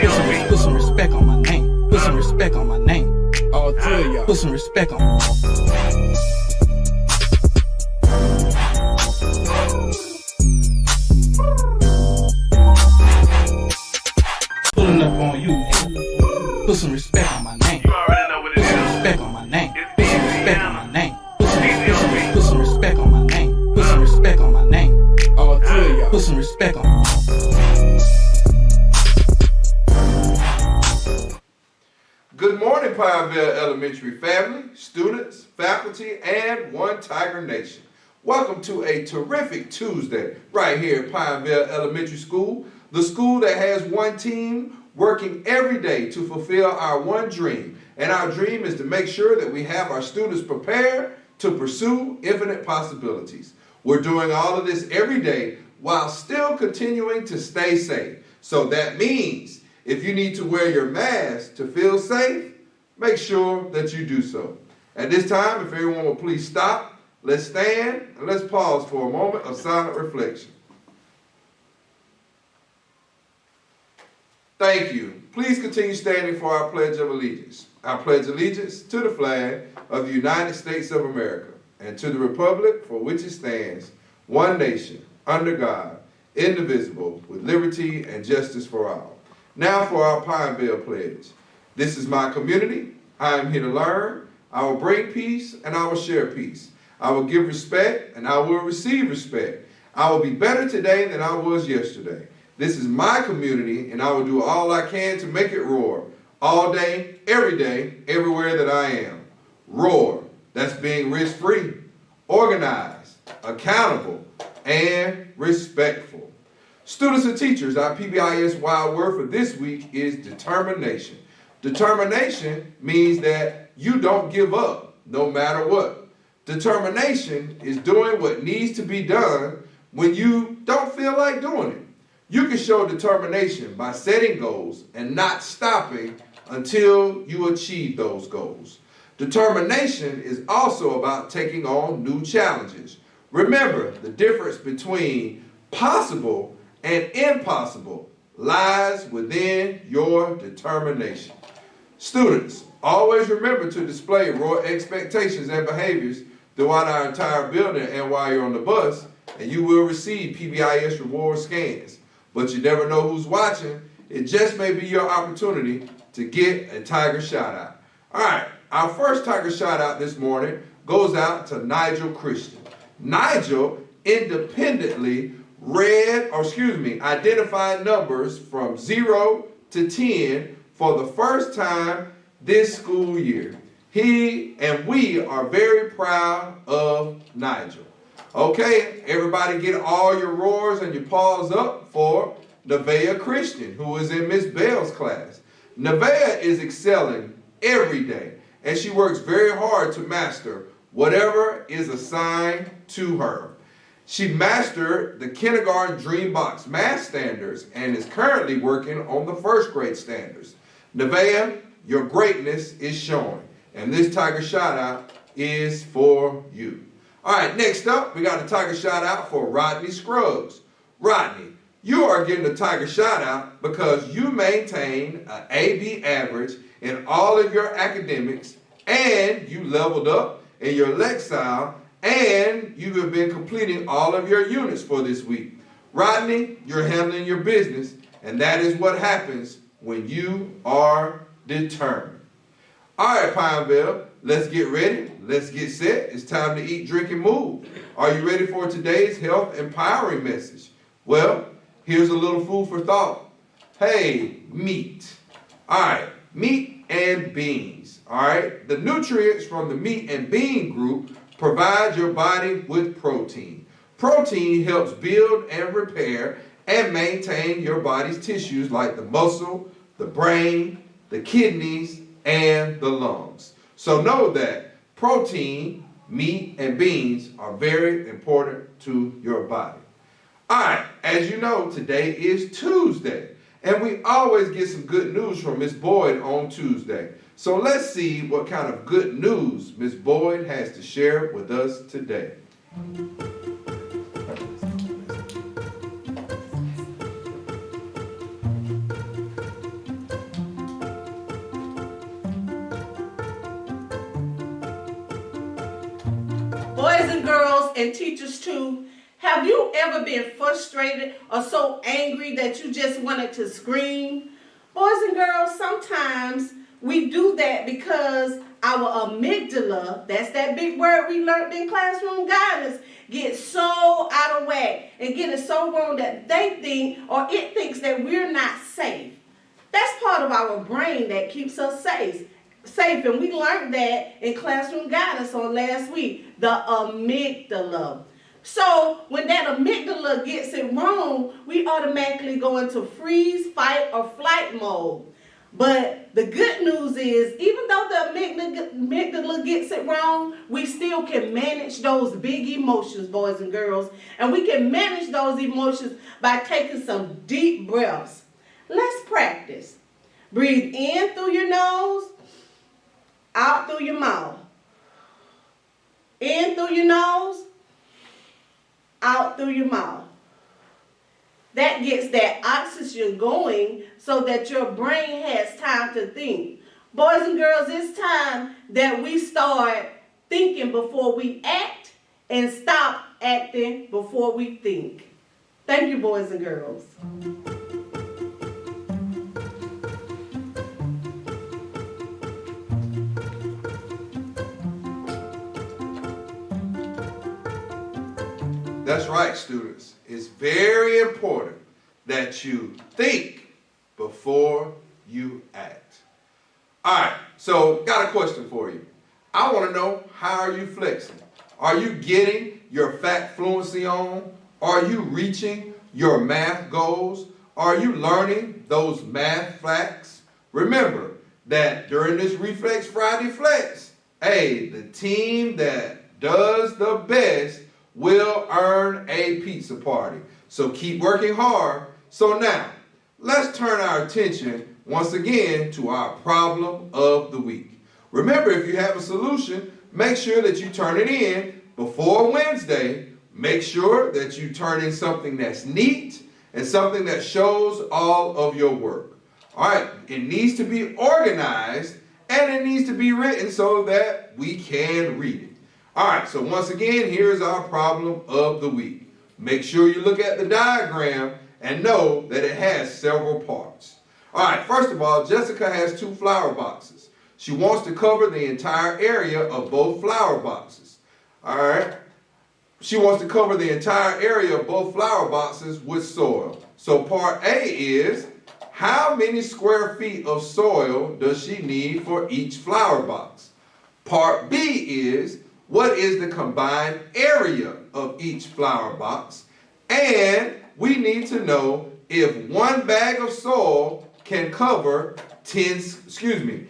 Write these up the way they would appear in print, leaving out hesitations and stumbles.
Put some respect on my name. Put some respect on my name. All three of y'all. Put some respect on. Pulling up on you, nigga. Put some respect on my name. You already know what it Put some is. respect on my name. It's Put some easy, respect yeah. on my name. Put some respect on my name. Put some respect on my name. All three of y'all. Put some respect on. Good morning, Pinevale Elementary family, students, faculty, and One Tiger Nation. Welcome to a terrific Tuesday right here at Pinevale Elementary School, the school that has one team working every day to fulfill our one dream. And our dream is to make sure that we have our students prepared to pursue infinite possibilities. We're doing all of this every day while still continuing to stay safe. So that means if you need to wear your mask to feel safe, make sure that you do so. At this time, if everyone will please stop, let's stand and let's pause for a moment of silent reflection. Thank you. Please continue standing for our Pledge of Allegiance. I pledge allegiance to the flag of the United States of America and to the republic for which it stands, one nation, under God, indivisible, with liberty and justice for all. Now for our Pinevale pledge. This is my community. I am here to learn. I will bring peace and I will share peace. I will give respect and I will receive respect. I will be better today than I was yesterday. This is my community and I will do all I can to make it roar. All day, everywhere that I am. Roar. That's being risk-free, organized, accountable, and respectful. Students and teachers, our PBIS wild word for this week is determination. Determination means that you don't give up no matter what. Determination is doing what needs to be done when you don't feel like doing it. You can show determination by setting goals and not stopping until you achieve those goals. Determination is also about taking on new challenges. Remember, the difference between possible and impossible lies within your determination. Students, always remember to display raw expectations and behaviors throughout our entire building and while you're on the bus, and you will receive PBIS reward scans. But you never know who's watching. It just may be your opportunity to get a Tiger shout out. All right, our first Tiger shout out this morning goes out to Nigel Christian. Nigel independently identified numbers from 0 to 10 for the first time this school year. He and we are very proud of Nigel. Okay, everybody get all your roars and your paws up for Nevaeh Christian, who is in Miss Bell's class. Nevaeh is excelling every day, and she works very hard to master whatever is assigned to her. She mastered the kindergarten Dreambox math standards and is currently working on the first grade standards. Nevaeh, your greatness is showing, and this Tiger shout out is for you. All right, next up, we got a Tiger shout out for Rodney Scruggs. Rodney, you are getting a Tiger shout out because you maintain an AB average in all of your academics, and you leveled up in your Lexile, and you have been completing all of your units for this week. Rodney, you're handling your business, and that is what happens when you are determined. All right, Pinevale, let's get ready. Let's get set. It's time to eat, drink, and move. Are you ready for today's health empowering message? Well, here's a little food for thought. Hey, meat. All right, meat and beans. All right, the nutrients from the meat and bean group provide your body with protein. Protein helps build and repair and maintain your body's tissues like the muscle, the brain, the kidneys, and the lungs. So know that protein, meat, and beans are very important to your body. All right, as you know, today is Tuesday, and we always get some good news from Miss Boyd on Tuesday. So let's see what kind of good news Miss Boyd has to share with us today. Boys and girls and teachers too, have you ever been frustrated or so angry that you just wanted to scream? Boys and girls, sometimes we do that because our amygdala, that's that big word we learned in classroom guidance, gets so out of whack and get it so wrong that they think or it thinks that we're not safe. That's part of our brain that keeps us safe. And we learned that in classroom guidance on last week, the amygdala. So when that amygdala gets it wrong, we automatically go into freeze, fight, or flight mode. But the good news is, even though the amygdala gets it wrong, we still can manage those big emotions, boys and girls. And we can manage those emotions by taking some deep breaths. Let's practice. Breathe in through your nose, out through your mouth. In through your nose, out through your mouth. That gets that oxygen going so that your brain has time to think. Boys and girls, it's time that we start thinking before we act and stop acting before we think. Thank you, boys and girls. That's right, students. It's very important that you think before you act. All right, so got a question for you. I want to know, how are you flexing? Are you getting your fact fluency on? Are you reaching your math goals? Are you learning those math facts? Remember that during this Reflex Friday Flex, hey, the team that does the best will earn a pizza party. So keep working hard. So now, let's turn our attention once again to our problem of the week. Remember, if you have a solution, make sure that you turn it in before Wednesday. Make sure that you turn in something that's neat and something that shows all of your work. All right, it needs to be organized and it needs to be written so that we can read it. All right, so once again, here's our problem of the week. Make sure you look at the diagram and know that it has several parts. All right, first of all, Jessica has 2 flower boxes. She wants to cover the entire area of both flower boxes. All right, she wants to cover the entire area of both flower boxes with soil. So part A is, how many square feet of soil does she need for each flower box? Part B is, what is the combined area of each flower box? And we need to know if 1 bag of soil can cover 10 square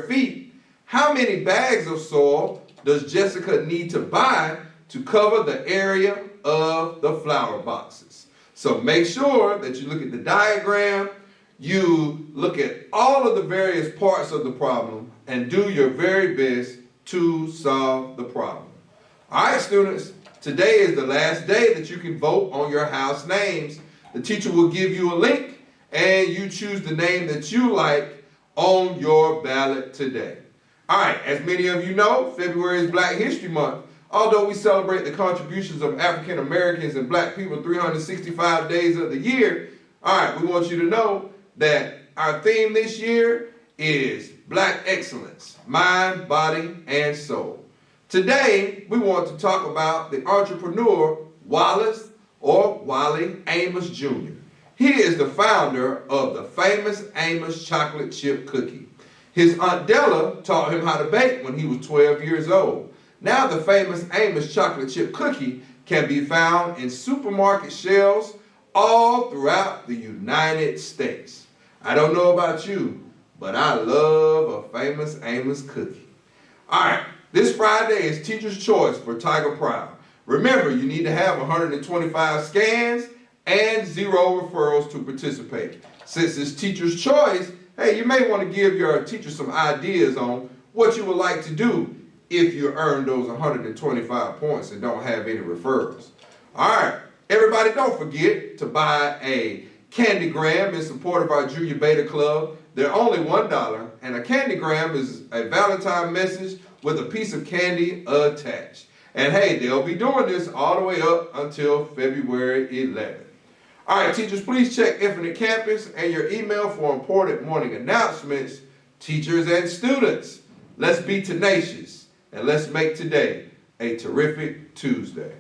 feet, how many bags of soil does Jessica need to buy to cover the area of the flower boxes? So make sure that you look at the diagram, you look at all of the various parts of the problem, and do your very best to solve the problem. All right, students, today is the last day that you can vote on your house names. The teacher will give you a link, and you choose the name that you like on your ballot today. All right, as many of you know, February is Black History Month. Although we celebrate the contributions of African Americans and Black people 365 days of the year, all right, we want you to know that our theme this year is Black Excellence, Mind, Body, and Soul. Today, we want to talk about the entrepreneur Wallace or Wally Amos Jr. He is the founder of the famous Amos chocolate chip cookie. His Aunt Della taught him how to bake when he was 12 years old. Now the famous Amos chocolate chip cookie can be found in supermarket shelves all throughout the United States. I don't know about you, but I love a famous Amos cookie. All right, this Friday is Teacher's Choice for Tiger Proud. Remember, you need to have 125 scans and 0 referrals to participate. Since it's Teacher's Choice, hey, you may want to give your teacher some ideas on what you would like to do if you earn those 125 points and don't have any referrals. All right, everybody, don't forget to buy a Candygram in support of our Junior Beta Club. they're only $1, and a candygram is a Valentine message with a piece of candy attached. And hey, they'll be doing this all the way up until February 11th. All right, teachers, please check Infinite Campus and your email for important morning announcements. Teachers and students, let's be tenacious and let's make today a terrific Tuesday.